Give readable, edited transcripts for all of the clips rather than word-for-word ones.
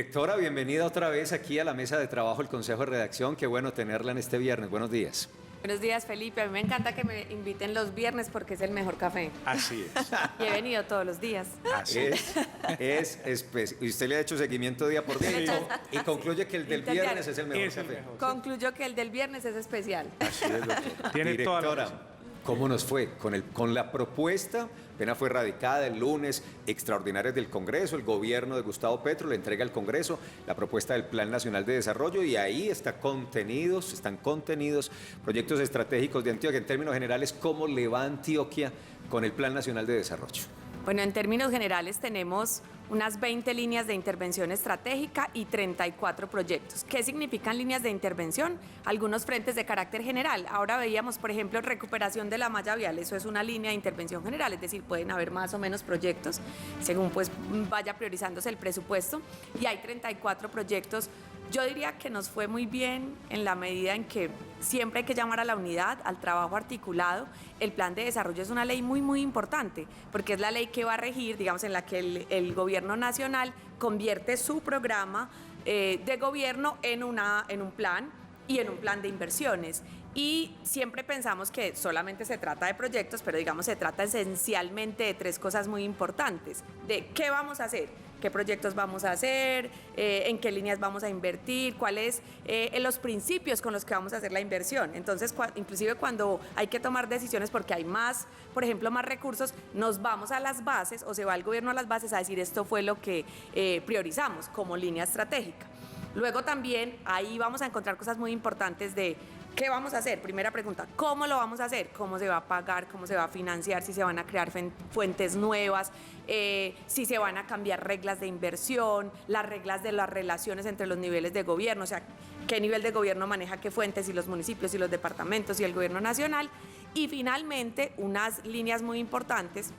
Directora, bienvenida otra vez aquí a la mesa de trabajo del Consejo de Redacción. Qué bueno tenerla en este viernes. Buenos días. Buenos días, Felipe. A mí me encanta que me inviten los viernes porque es el mejor café. Así es. Y he venido todos los días. Así es. Y usted le ha hecho seguimiento día por día y concluye que el del viernes es el mejor Es el café. mejor. Concluyo que el del viernes es especial. Así es, doctor. Tiene toda la Directora, razón. ¿cómo nos fue con la propuesta? Apenas fue radicada el lunes, extraordinarias del Congreso, el gobierno de Gustavo Petro le entrega al Congreso la propuesta del Plan Nacional de Desarrollo y ahí están contenidos proyectos estratégicos de Antioquia. En términos generales, ¿cómo le va a Antioquia con el Plan Nacional de Desarrollo? Bueno, en términos generales tenemos unas 20 líneas de intervención estratégica y 34 proyectos. ¿Qué significan líneas de intervención? Algunos frentes de carácter general. Ahora veíamos, por ejemplo, recuperación de la malla vial. Eso es una línea de intervención general, es decir, pueden haber más o menos proyectos según pues vaya priorizándose el presupuesto. Y hay 34 proyectos. Yo diría que nos fue muy bien en la medida en que siempre hay que llamar a la unidad, al trabajo articulado. El plan de desarrollo es una ley muy importante, porque es la ley que va a regir, digamos, en la que el gobierno nacional convierte su programa de gobierno en un plan y en un plan de inversiones. Y siempre pensamos que solamente se trata de proyectos, pero digamos se trata esencialmente de tres cosas muy importantes. De qué vamos a hacer, qué proyectos vamos a hacer, en qué líneas vamos a invertir, cuáles los principios con los que vamos a hacer la inversión. Entonces, inclusive cuando hay que tomar decisiones porque hay más, por ejemplo, más recursos, nos vamos a las bases o se va el gobierno a las bases a decir esto fue lo que priorizamos como línea estratégica. Luego también ahí vamos a encontrar cosas muy importantes de ¿qué vamos a hacer? Primera pregunta, ¿cómo lo vamos a hacer? ¿Cómo se va a pagar? ¿Cómo se va a financiar? ¿Si se van a crear fuentes nuevas? ¿Si se van a cambiar reglas de inversión? ¿Las reglas de las relaciones entre los niveles de gobierno? O sea, ¿qué nivel de gobierno maneja qué fuentes? ¿Y los municipios, y los departamentos, y el gobierno nacional? Y finalmente, unas líneas muy importantes.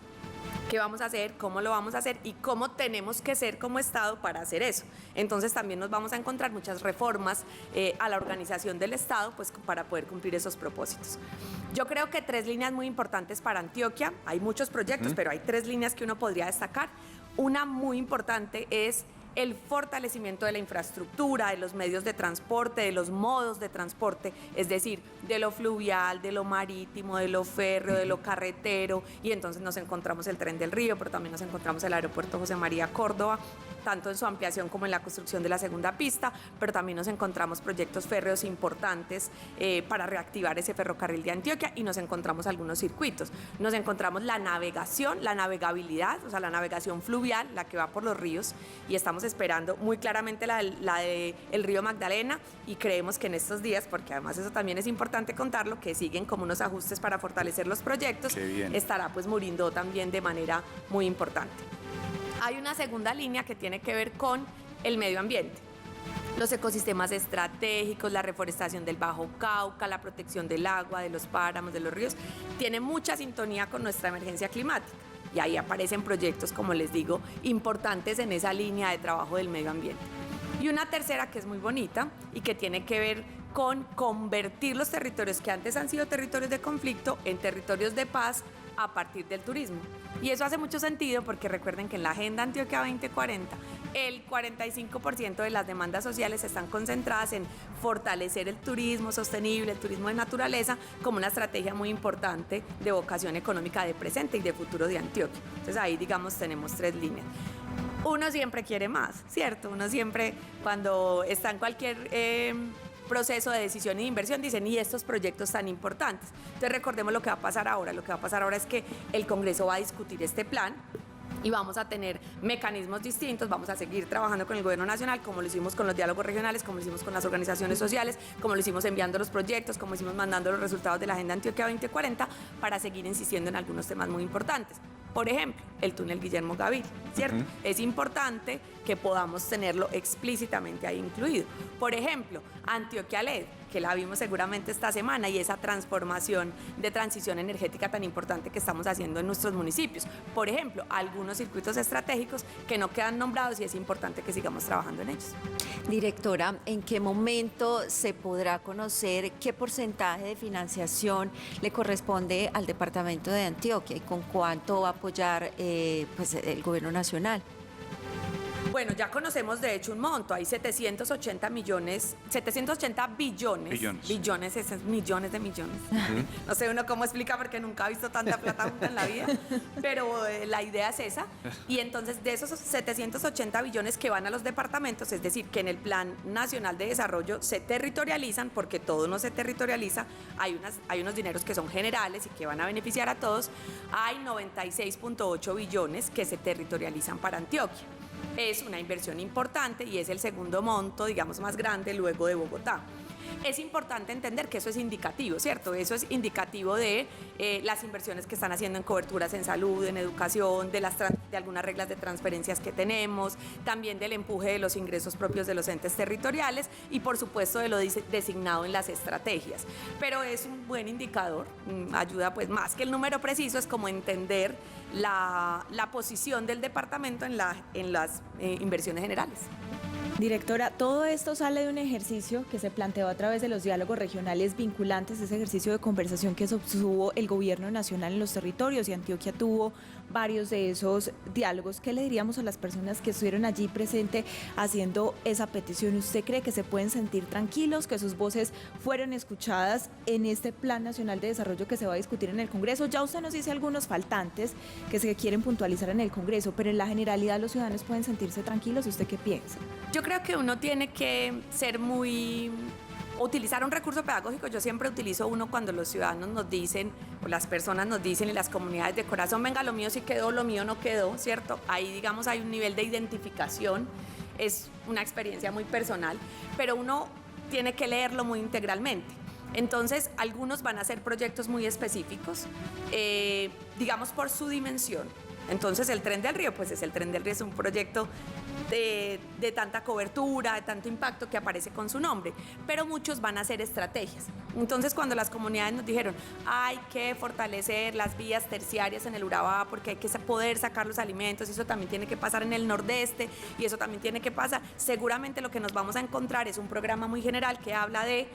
¿Qué vamos a hacer? ¿Cómo lo vamos a hacer? ¿Y cómo tenemos que ser como Estado para hacer eso? Entonces también nos vamos a encontrar muchas reformas a la organización del Estado pues, para poder cumplir esos propósitos. Yo creo que tres líneas muy importantes para Antioquia. Hay muchos proyectos, pero hay tres líneas que uno podría destacar. Una muy importante es el fortalecimiento de la infraestructura, de los medios de transporte, de los modos de transporte, es decir, de lo fluvial, de lo marítimo, de lo férreo, de lo carretero, y entonces nos encontramos el Tren del Río, pero también nos encontramos el aeropuerto José María Córdoba, tanto en su ampliación como en la construcción de la segunda pista, pero también nos encontramos proyectos férreos importantes para reactivar ese ferrocarril de Antioquia y nos encontramos algunos circuitos. Nos encontramos la navegación, la navegabilidad, o sea, la navegación fluvial, la que va por los ríos, y estamos esperando muy claramente la del río Magdalena y creemos que en estos días, porque además eso también es importante contarlo, que siguen como unos ajustes para fortalecer los proyectos, estará pues muriendo también de manera muy importante. Hay una segunda línea que tiene que ver con el medio ambiente. Los ecosistemas estratégicos, la reforestación del Bajo Cauca, la protección del agua, de los páramos, de los ríos, tiene mucha sintonía con nuestra emergencia climática. Y ahí aparecen proyectos, como les digo, importantes en esa línea de trabajo del medio ambiente. Y una tercera que es muy bonita y que tiene que ver con convertir los territorios que antes han sido territorios de conflicto en territorios de paz a partir del turismo. Y eso hace mucho sentido porque recuerden que en la Agenda Antioquia 2040 el 45% de las demandas sociales están concentradas en fortalecer el turismo sostenible, el turismo de naturaleza, como una estrategia muy importante de vocación económica de presente y de futuro de Antioquia. Entonces ahí, digamos, tenemos tres líneas. Uno siempre quiere más, ¿cierto? Uno siempre, cuando está en cualquier proceso de decisión y de inversión, dicen, ¿y estos proyectos tan importantes? Entonces recordemos lo que va a pasar ahora. Lo que va a pasar ahora es que el Congreso va a discutir este plan y vamos a tener mecanismos distintos, vamos a seguir trabajando con el gobierno nacional, como lo hicimos con los diálogos regionales, como lo hicimos con las organizaciones sociales, como lo hicimos enviando los proyectos, como lo hicimos mandando los resultados de la Agenda Antioquia 2040, para seguir insistiendo en algunos temas muy importantes. Por ejemplo, el túnel Guillermo Gaviria, ¿cierto? Es importante que podamos tenerlo explícitamente ahí incluido. Por ejemplo, Antioquia LED, que la vimos seguramente esta semana, y esa transformación de transición energética tan importante que estamos haciendo en nuestros municipios. Por ejemplo, algunos circuitos estratégicos que no quedan nombrados y es importante que sigamos trabajando en ellos. Directora, ¿en qué momento se podrá conocer qué porcentaje de financiación le corresponde al departamento de Antioquia y con cuánto va a apoyar pues, el gobierno nacional? Bueno, ya conocemos de hecho un monto, hay 780 billones, billones, esos millones de millones. No sé uno cómo explica porque nunca ha visto tanta plata junta en la vida, pero la idea es esa. Y entonces de esos 780 billones que van a los departamentos, es decir, que en el Plan Nacional de Desarrollo se territorializan, porque todo no se territorializa, hay unos dineros que son generales y que van a beneficiar a todos, hay 96.8 billones que se territorializan para Antioquia. Es una inversión importante y es el segundo monto, digamos, más grande luego de Bogotá. Es importante entender que eso es indicativo, ¿cierto? Eso es indicativo de las inversiones que están haciendo en coberturas en salud, en educación, de algunas reglas de transferencias que tenemos, también del empuje de los ingresos propios de los entes territoriales y, por supuesto, de lo designado en las estrategias. Pero es un buen indicador, ayuda pues más que el número preciso, es como entender la posición del departamento en las inversiones generales. Directora, todo esto sale de un ejercicio que se planteó a través de los diálogos regionales vinculantes, ese ejercicio de conversación que sostuvo el gobierno nacional en los territorios, y Antioquia tuvo varios de esos diálogos. ¿Qué le diríamos a las personas que estuvieron allí presentes haciendo esa petición? ¿Usted cree que se pueden sentir tranquilos, que sus voces fueron escuchadas en este Plan Nacional de Desarrollo que se va a discutir en el Congreso? Ya usted nos dice algunos faltantes que se quieren puntualizar en el Congreso, pero en la generalidad los ciudadanos pueden sentirse tranquilos. ¿Usted qué piensa? Yo creo que uno tiene que utilizar un recurso pedagógico. Yo siempre utilizo uno cuando los ciudadanos nos dicen, o las personas nos dicen, y las comunidades de corazón, venga, lo mío sí quedó, lo mío no quedó, ¿cierto? Ahí, digamos, hay un nivel de identificación, es una experiencia muy personal, pero uno tiene que leerlo muy integralmente. Entonces, algunos van a ser proyectos muy específicos, digamos, por su dimensión. Entonces, el Tren del Río, pues es el Tren del Río, es un proyecto de tanta cobertura, de tanto impacto que aparece con su nombre, pero muchos van a ser estrategias. Entonces, cuando las comunidades nos dijeron hay que fortalecer las vías terciarias en el Urabá porque hay que poder sacar los alimentos, y eso también tiene que pasar en el nordeste, y eso también tiene que pasar, seguramente lo que nos vamos a encontrar es un programa muy general que habla de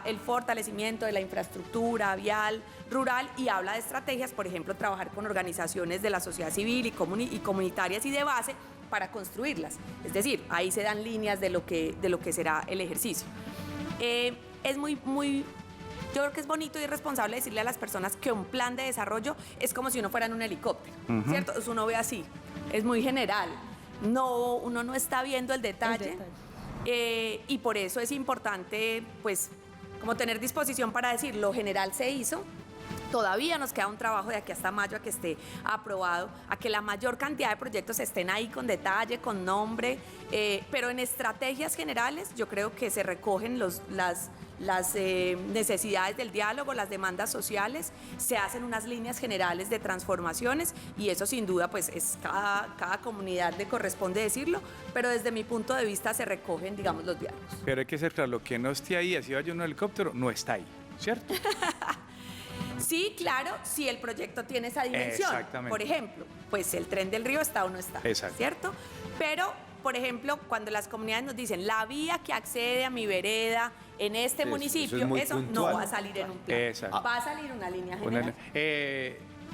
el fortalecimiento de la infraestructura vial, rural, y habla de estrategias, por ejemplo, trabajar con organizaciones de la sociedad civil y comunitarias y de base para construirlas. Es decir, ahí se dan líneas de lo que será el ejercicio. Es yo creo que es bonito y responsable decirle a las personas que un plan de desarrollo es como si uno fuera en un helicóptero, ¿cierto? Eso uno ve así, es muy general. Uno no está viendo el detalle. Y por eso es importante, pues, como tener disposición para decir, lo general se hizo. Todavía nos queda un trabajo de aquí hasta mayo a que esté aprobado, a que la mayor cantidad de proyectos estén ahí con detalle, con nombre, pero en estrategias generales yo creo que se recogen las necesidades del diálogo, las demandas sociales, se hacen unas líneas generales de transformaciones, y eso sin duda pues es cada comunidad le corresponde decirlo, pero desde mi punto de vista se recogen, digamos, los diálogos. Pero hay que ser claro, lo que no esté ahí, así vaya un helicóptero, no está ahí, ¿cierto? Sí, claro, si el proyecto tiene esa dimensión. Exactamente. Por ejemplo, pues el Tren del Río está o no está, exacto, ¿cierto? Pero, por ejemplo, cuando las comunidades nos dicen la vía que accede a mi vereda en este municipio, eso no va a salir en un plan. Exacto. Va a salir una línea general.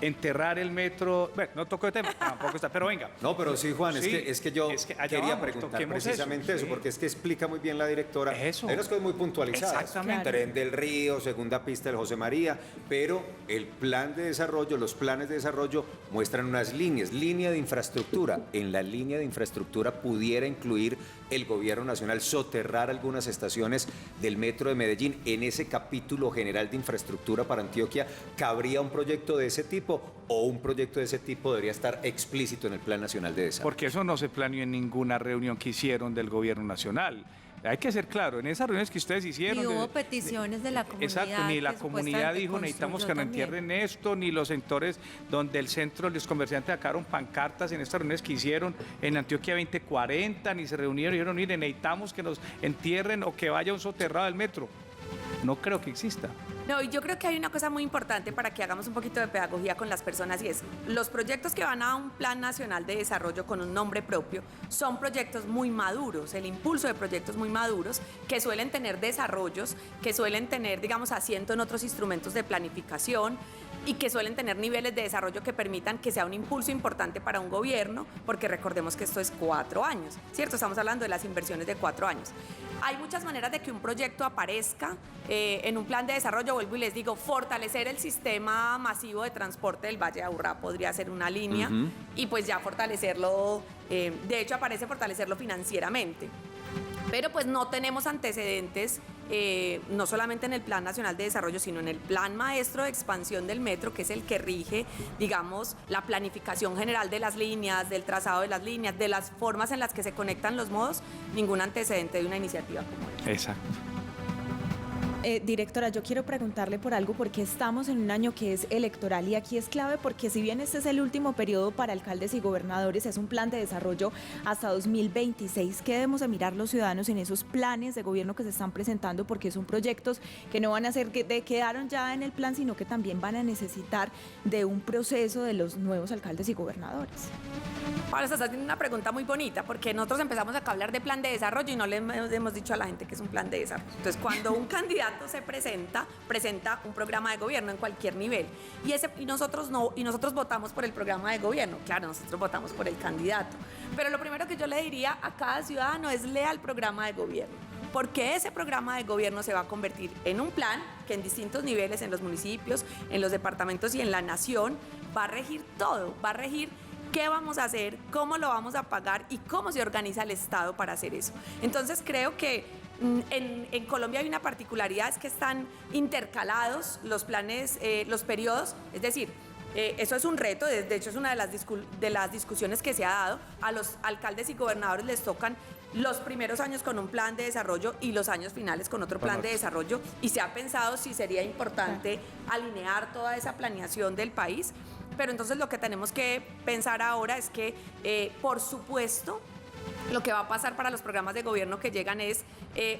Enterrar el metro, bueno, no toco el tema, tampoco está, pero venga. No, pero sí, Juan, Sí, es que yo allá quería vamos, preguntar toquemos precisamente eso, sí. porque es que explica muy bien la directora. Eso. Hay unas cosas muy puntualizadas. Exactamente. Tren del Río, segunda pista del José María, pero el plan de desarrollo, los planes de desarrollo muestran unas líneas, línea de infraestructura. En la línea de infraestructura pudiera incluir el gobierno nacional soterrar algunas estaciones del metro de Medellín. En ese capítulo general de infraestructura para Antioquia, ¿cabría un proyecto de ese tipo, o un proyecto de ese tipo debería estar explícito en el Plan Nacional de Desarrollo? Porque eso no se planeó en ninguna reunión que hicieron del gobierno nacional. Hay que ser claro, en esas reuniones que ustedes hicieron... Y hubo peticiones de la comunidad. Exacto, ni la que comunidad supuestamente dijo necesitamos que construyó no también. entierren esto, ni los sectores donde el centro, los comerciantes sacaron pancartas en estas reuniones que hicieron en Antioquia 2040, ni se reunieron y dijeron, mire, necesitamos que nos entierren o que vaya un soterrado del metro. No creo que exista. No, y yo creo que hay una cosa muy importante para que hagamos un poquito de pedagogía con las personas y es, los proyectos que van a un Plan Nacional de Desarrollo con un nombre propio son proyectos muy maduros, el impulso de proyectos muy maduros que suelen tener desarrollos, que suelen tener, digamos, asiento en otros instrumentos de planificación y que suelen tener niveles de desarrollo que permitan que sea un impulso importante para un gobierno, porque recordemos que esto es 4 años, ¿cierto? Estamos hablando de las inversiones de 4 años. Hay muchas maneras de que un proyecto aparezca en un plan de desarrollo. Vuelvo y les digo, fortalecer el sistema masivo de transporte del Valle de Aburrá podría ser una línea y pues ya fortalecerlo, de hecho aparece fortalecerlo financieramente. Pero pues no tenemos antecedentes, no solamente en el Plan Nacional de Desarrollo, sino en el Plan Maestro de Expansión del Metro, que es el que rige, digamos, la planificación general de las líneas, del trazado de las líneas, de las formas en las que se conectan los modos, ningún antecedente de una iniciativa como esta. Exacto. Directora, yo quiero preguntarle por algo porque estamos en un año que es electoral y aquí es clave porque si bien este es el último periodo para alcaldes y gobernadores, es un plan de desarrollo hasta 2026. ¿Qué debemos de mirar los ciudadanos en esos planes de gobierno que se están presentando? Porque son proyectos que no van a ser que quedaron ya en el plan, sino que también van a necesitar de un proceso de los nuevos alcaldes y gobernadores. Ahora estás haciendo una pregunta muy bonita, porque nosotros empezamos acá a hablar de plan de desarrollo y no le hemos dicho a la gente que es un plan de desarrollo. Entonces, cuando un candidato se presenta un programa de gobierno en cualquier nivel y nosotros votamos por el programa de gobierno. Claro, nosotros votamos por el candidato. Pero lo primero que yo le diría a cada ciudadano es lea el programa de gobierno, porque ese programa de gobierno se va a convertir en un plan que en distintos niveles, en los municipios, en los departamentos y en la nación, va a regir todo, va a regir qué vamos a hacer, cómo lo vamos a pagar y cómo se organiza el Estado para hacer eso. Entonces creo que en Colombia hay una particularidad, es que están intercalados los planes, los periodos, es decir, eso es un reto, de hecho es una de las discusiones que se ha dado. A los alcaldes y gobernadores les tocan los primeros años con un plan de desarrollo y los años finales con otro plan de desarrollo, y se ha pensado si sería importante alinear toda esa planeación del país. Pero entonces lo que tenemos que pensar ahora es que, por supuesto, lo que va a pasar para los programas de gobierno que llegan es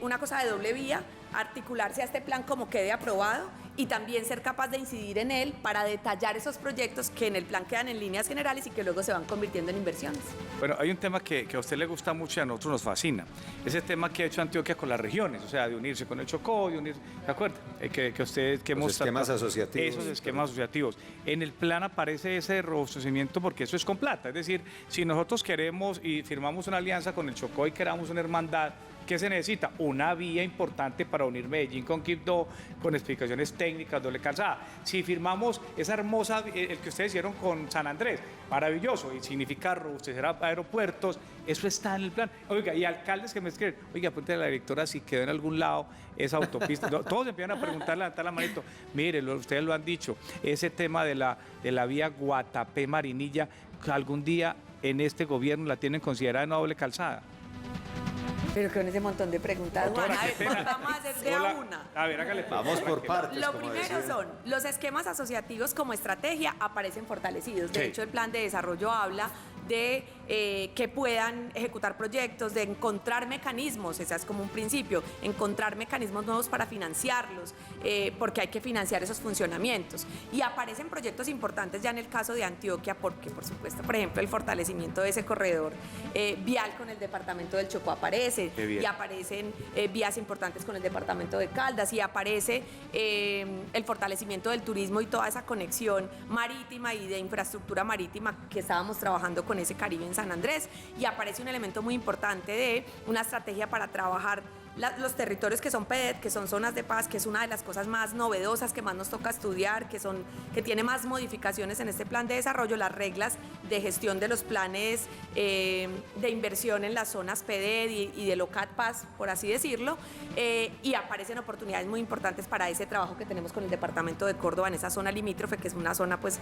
una cosa de doble vía, articularse a este plan como quede aprobado y también ser capaz de incidir en él para detallar esos proyectos que en el plan quedan en líneas generales y que luego se van convirtiendo en inversiones. Bueno, hay un tema que a usted le gusta mucho y a nosotros nos fascina. Ese tema que ha hecho Antioquia con las regiones, o sea, de unirse con el Chocó, de unirse, ¿de acuerdo? Los esquemas asociativos. Esos esquemas asociativos. En el plan aparece ese robustecimiento porque eso es con plata. Es decir, si nosotros queremos y firmamos una alianza con el Chocó y queramos una hermandad, ¿qué se necesita? Una vía importante para unir Medellín con Quibdó, con explicaciones técnicas, doble calzada. Si firmamos esa hermosa, el que ustedes hicieron con San Andrés, maravilloso, y significa robustecer aeropuertos, eso está en el plan. Oiga, y alcaldes que me escriben, oiga, pregúntale a la directora si quedó en algún lado esa autopista. Todos empiezan a preguntar, levantar la manito. Mire, ustedes lo han dicho, ese tema de la vía Guatapé-Marinilla, algún día en este gobierno la tienen considerada una doble calzada. Pero con ese montón de preguntas, Doctora, Juan, a ver, qué pena. vamos a hacer de a una. A ver, hágale. Vamos por partes. Lo como primero decía. son, los esquemas asociativos como estrategia aparecen fortalecidos. De Sí. hecho, el plan de desarrollo habla de que puedan ejecutar proyectos, de encontrar mecanismos, ese es como un principio, encontrar mecanismos nuevos para financiarlos, porque hay que financiar esos funcionamientos. Y aparecen proyectos importantes ya en el caso de Antioquia, porque por supuesto, por ejemplo, el fortalecimiento de ese corredor vial con el departamento del Chocó aparece, y aparecen vías importantes con el departamento de Caldas, y aparece el fortalecimiento del turismo y toda esa conexión marítima y de infraestructura marítima que estábamos trabajando con ese Caribe en San Andrés, y aparece un elemento muy importante de una estrategia para trabajar los territorios que son PEDET, que son zonas de paz, que es una de las cosas más novedosas que más nos toca estudiar, que tiene más modificaciones en este plan de desarrollo, las reglas de gestión de los planes de inversión en las zonas PEDET y de LOCAT Paz, por así decirlo, y aparecen oportunidades muy importantes para ese trabajo que tenemos con el departamento de Córdoba en esa zona limítrofe, que es una zona pues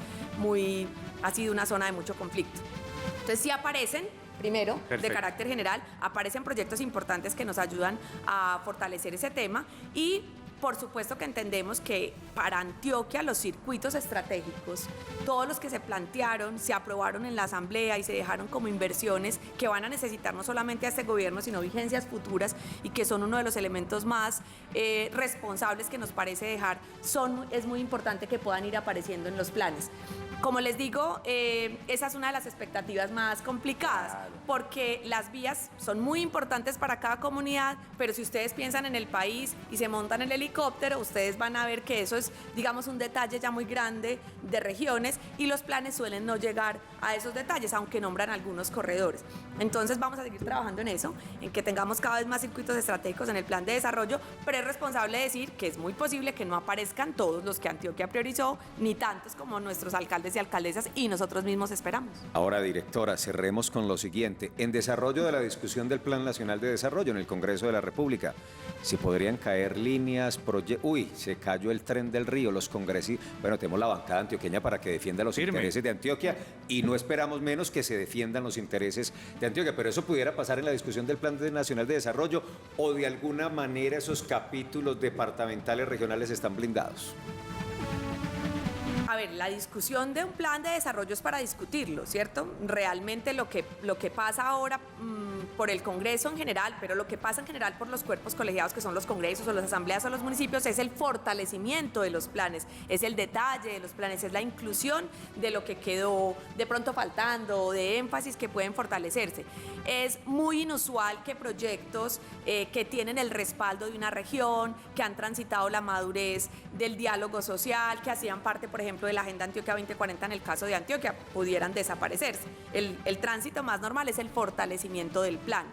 ha sido una zona de mucho conflicto. Entonces sí aparecen, primero, Perfecto. de carácter general, aparecen proyectos importantes que nos ayudan a fortalecer ese tema, y por supuesto que entendemos que para Antioquia los circuitos estratégicos, todos los que se plantearon, se aprobaron en la Asamblea y se dejaron como inversiones que van a necesitar no solamente a este gobierno, sino vigencias futuras y que son uno de los elementos más responsables que nos parece dejar, es muy importante que puedan ir apareciendo en los planes. Como les digo, esa es una de las expectativas más complicadas, porque las vías son muy importantes para cada comunidad, pero si ustedes piensan en el país y se montan en el helicóptero, ustedes van a ver que eso es, digamos, un detalle ya muy grande de regiones y los planes suelen no llegar a esos detalles, aunque nombran algunos corredores. Entonces vamos a seguir trabajando en eso, en que tengamos cada vez más circuitos estratégicos en el plan de desarrollo, pero es responsable decir que es muy posible que no aparezcan todos los que Antioquia priorizó, ni tantos como nuestros alcaldes y alcaldesas y nosotros mismos esperamos. Ahora, directora, cerremos con lo siguiente. En desarrollo de la discusión del Plan Nacional de Desarrollo en el Congreso de la República, si podrían caer líneas, se cayó el tren del río, los congresistas, bueno, tenemos la bancada antioqueña para que defienda los intereses de Antioquia y no esperamos menos que se defiendan los intereses de Antioquia, pero eso pudiera pasar en la discusión del Plan Nacional de Desarrollo o de alguna manera esos capítulos departamentales, regionales están blindados. A ver, la discusión de un plan de desarrollo es para discutirlo, ¿cierto? Realmente lo que pasa ahora por el Congreso en general, pero lo que pasa en general por los cuerpos colegiados que son los congresos o las asambleas o los municipios es el fortalecimiento de los planes, es el detalle de los planes, es la inclusión de lo que quedó de pronto faltando, de énfasis que pueden fortalecerse. Es muy inusual que proyectos que tienen el respaldo de una región, que han transitado la madurez del diálogo social, que hacían parte, por ejemplo, de la Agenda Antioquia 2040 en el caso de Antioquia, pudieran desaparecerse. El tránsito más normal es el fortalecimiento del plan.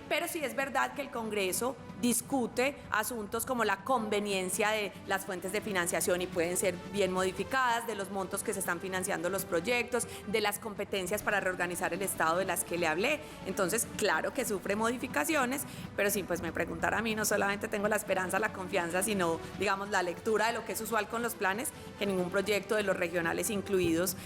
Pero sí es verdad que el Congreso discute asuntos como la conveniencia de las fuentes de financiación y pueden ser bien modificadas, de los montos que se están financiando los proyectos, de las competencias para reorganizar el Estado de las que le hablé. Entonces, claro que sufre modificaciones, pero sí, pues me preguntar a mí, no solamente tengo la esperanza, la confianza, sino, digamos, la lectura de lo que es usual con los planes, que ningún proyecto de los regionales incluidos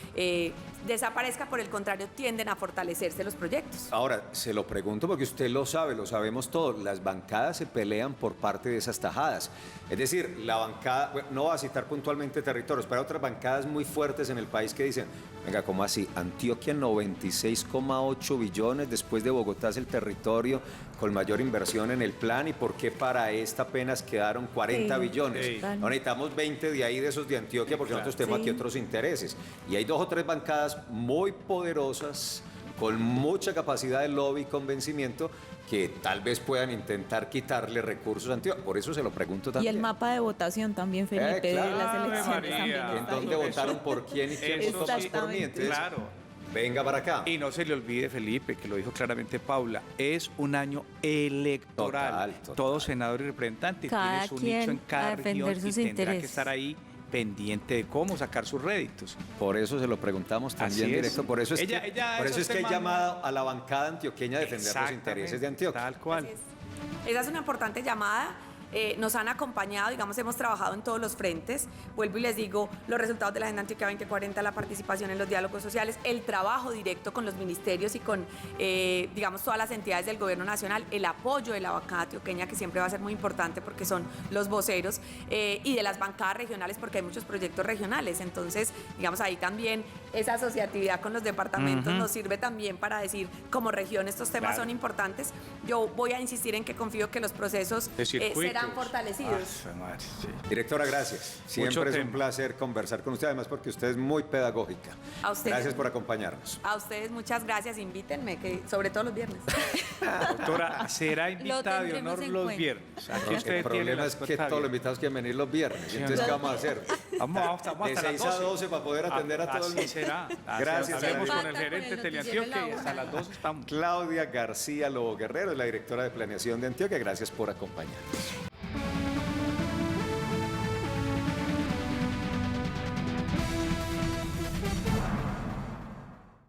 desaparezca, por el contrario, tienden a fortalecerse los proyectos. Ahora, se lo pregunto porque usted lo sabe, lo sabemos todos, las bancadas se pelean por parte de esas tajadas. Es decir, la bancada, bueno, no voy a citar puntualmente territorios, pero hay otras bancadas muy fuertes en el país que dicen, venga, ¿cómo así? Antioquia 96,8 billones, después de Bogotá es el territorio con mayor inversión en el plan, ¿y por qué para esta apenas quedaron 40 billones? No necesitamos 20 de ahí, de esos de Antioquia, porque nosotros tenemos aquí otros intereses. Y hay 2 o 3 bancadas muy poderosas, con mucha capacidad de lobby y convencimiento, que tal vez puedan intentar quitarle recursos a Antioquia. Por eso se lo pregunto también. Y el mapa de votación también, Felipe, claro. de las elecciones María. también. ¿En dónde votaron por quién y quién votó más por mí? Entonces, Claro. venga para acá. Y no se le olvide, Felipe, que lo dijo claramente Paula, es un año electoral. Total. Todo senador y representante Cada tiene su quien nicho en cada a defender región y sus tendrá que intereses. estar ahí pendiente de cómo sacar sus réditos. Por eso se lo preguntamos también Así es. directo. Por eso es Ella- que, ella por eso esos es que hay temas- llamado a la bancada antioqueña a defender los Exactamente, intereses de Antioquia. Tal cual. Así es. Esa es una importante llamada. Nos han acompañado, digamos, hemos trabajado en todos los frentes. Vuelvo y les digo, los resultados de la Agenda Antioquia 2040, la participación en los diálogos sociales, el trabajo directo con los ministerios y con, digamos, todas las entidades del gobierno nacional, el apoyo de la bancada antioqueña, que siempre va a ser muy importante porque son los voceros, y de las bancadas regionales porque hay muchos proyectos regionales. Entonces, digamos, ahí también esa asociatividad con los departamentos nos sirve también para decir, como región, estos temas Claro. son importantes. Yo voy a insistir en que confío que los procesos De circuitos. serán fortalecidos. Ah, madre, sí. Directora, gracias. Siempre Mucho es un tema. placer conversar con usted, además porque usted es muy pedagógica. A ustedes. Gracias por acompañarnos. A ustedes muchas gracias, invítenme, que sobre todo los viernes. Doctora, será invitada de tendremos honor en los cuenta. viernes. Aquí El usted tiene problema la es que respuesta todos los bien. invitados quieren venir los viernes. Sí, Entonces, ¿qué ¿no? vamos a hacer? Vamos De hasta las 6 a 12. 12 para poder atender a todo el mundo. Así será. Gracias, Hablemos con Adrián. el gerente de Teleantioquia y hasta las 12 estamos. Claudia García Lobo Guerrero, la directora de Planeación de Antioquia. Gracias por acompañarnos.